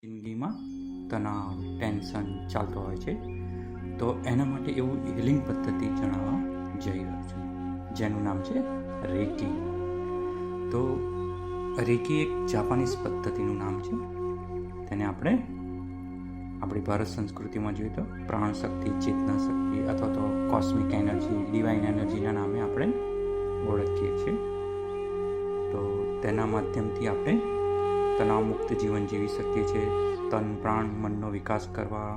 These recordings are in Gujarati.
જિંદગીમાં તણાવ ટેન્શન ચાલતો હોય છે, તો એના માટે એવું હિલિંગ પદ્ધતિ જણાવવા જઈ રહ્યો છું, જેનું નામ છે રેકી. તો રેકી એક જાપાનીઝ પદ્ધતિનું નામ છે. તેને આપણે આપણી ભારત સંસ્કૃતિમાં જોઈએ તો પ્રાણ શક્તિ, ચેતના શક્તિ અથવા તો કોસ્મિક એનર્જી, ડિવાઇન એનર્જીના નામે આપણે ઓળખીએ છીએ. તો તેના માધ્યમથી આપણે તણાવમુક્ત જીવન જીવી શકીએ છીએ. તન, પ્રાણ, મનનો વિકાસ કરવા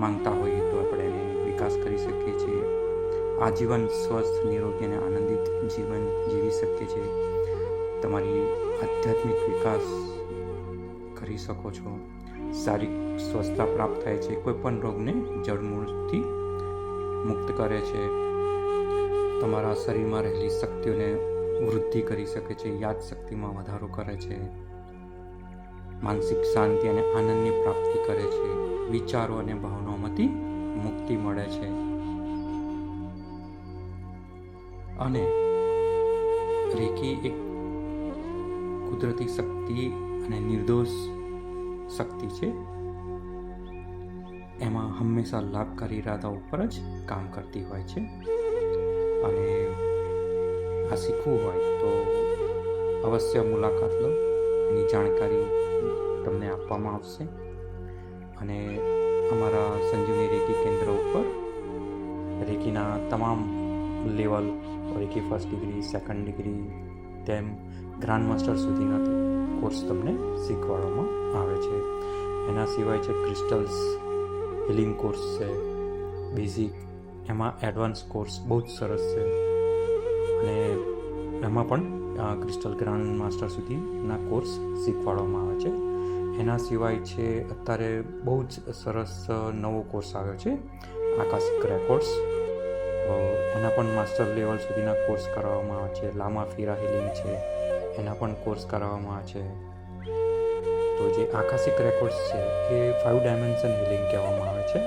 માંગતા હોઈએ તો આપણે એને વિકાસ કરી શકીએ છીએ. આજીવન સ્વસ્થ, નિરોગી અને આનંદિત જીવન જીવી શકીએ છીએ. તમારી આધ્યાત્મિક વિકાસ કરી શકો છો. શારીરિક સ્વસ્થતા પ્રાપ્ત થાય છે. કોઈપણ રોગને જડમૂળથી મુક્ત કરે છે. તમારા શરીરમાં રહેલી શક્તિઓને વૃદ્ધિ કરી શકે છે. યાદશક્તિમાં વધારો કરે છે. માનસિક શાંતિ અને આનંદની પ્રાપ્તિ કરે છે. વિચારો અને ભાવનાઓમાંથી મુક્તિ મળે છે. અને રેકી એક કુદરતી શક્તિ અને નિર્દોષ શક્તિ છે. એમાં હંમેશા લાભકારી ઈરાદાઓ ઉપર જ કામ કરતી હોય છે. અને આ શીખવું હોય તો અવશ્ય મુલાકાત લો. એની જાણકારી તમને આપવામાં આવશે. અને અમારા સંજીવની રેકી કેન્દ્ર ઉપર રેકીના તમામ level, recce first degree, second degree, તેમ ગ્રાન્ડ માસ્ટર સુધીના કોર્સ તમને શીખવાડવામાં આવે છે. એના સિવાય છે ક્રિસ્ટલ્સ હિલિંગ કોર્સ છે, બેઝિક, એમાં એડવાન્સ કોર્સ બહુ જ સરસ છે. અને એમાં પણ ક્રિસ્ટલ ગ્રાન્ડ માસ્ટર સુધીના કોર્સ શીખવાડવામાં આવે છે. એના સિવાય છે અત્યારે બહુ જ સરસ નવો કોર્સ આવ્યો છે, આકાશિક રેકોર્ડ્સ. તો એના પણ માસ્ટર લેવલ સુધીના કોર્સ કરાવવામાં આવે છે. લામા ફીરા હિલિંગ છે, એના પણ કોર્સ કરાવવામાં આવે છે. તો જે આકાશિક રેકોર્ડ્સ છે એ 5 ડાયમેન્શન હિલિંગ કહેવામાં આવે છે.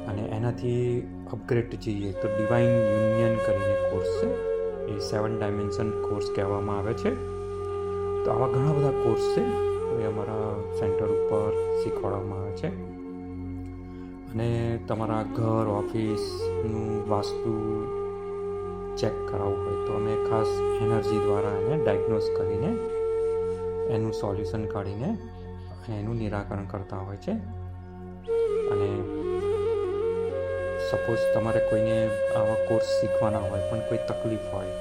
અને એનાથી અપગ્રેડ જઈએ તો ડિવાઇન યુનિયન કરીને કોર્સ છે, એ 7 ડાયમેન્શન કોર્સ કહેવામાં આવે છે. તો આવા ઘણા બધા કોર્સ છે, એ અમારા સેન્ટર ઉપર શીખવાડવામાં આવે છે. અને તમારા ઘર, ઓફિસનું વાસ્તુ ચેક કરાવવું હોય તો અમે ખાસ એનર્જી દ્વારા એને ડાયગ્નોઝ કરીને એનું સોલ્યુશન કાઢીને એનું નિરાકરણ કરતા હોય છે. અને સપોઝ તમારે કોઈને આવા કોર્સ શીખવાના હોય પણ કોઈ તકલીફ હોય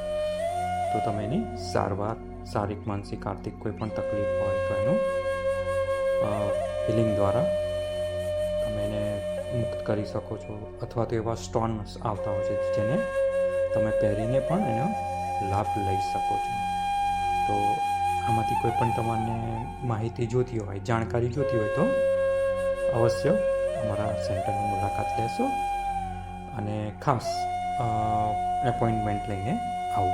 તો તમે એની સારવાર, શારીરિક, માનસિક, આર્થિક કોઈ પણ તકલીફ હોય તો એનું હિલિંગ દ્વારા તમે એને મુક્ત કરી શકો છો. અથવા તો એવા સ્ટોન્સ આવતા હોય છે જેને તમે પહેરીને પણ એનો લાભ લઈ શકો છો. તો આમાંથી કોઈ પણ તમને માહિતી જોતી હોય, જાણકારી જોતી હોય તો અવશ્ય અમારા સેન્ટરની મુલાકાત લેશો અને ખાસ એપોઇન્ટમેન્ટ લઈને આવો.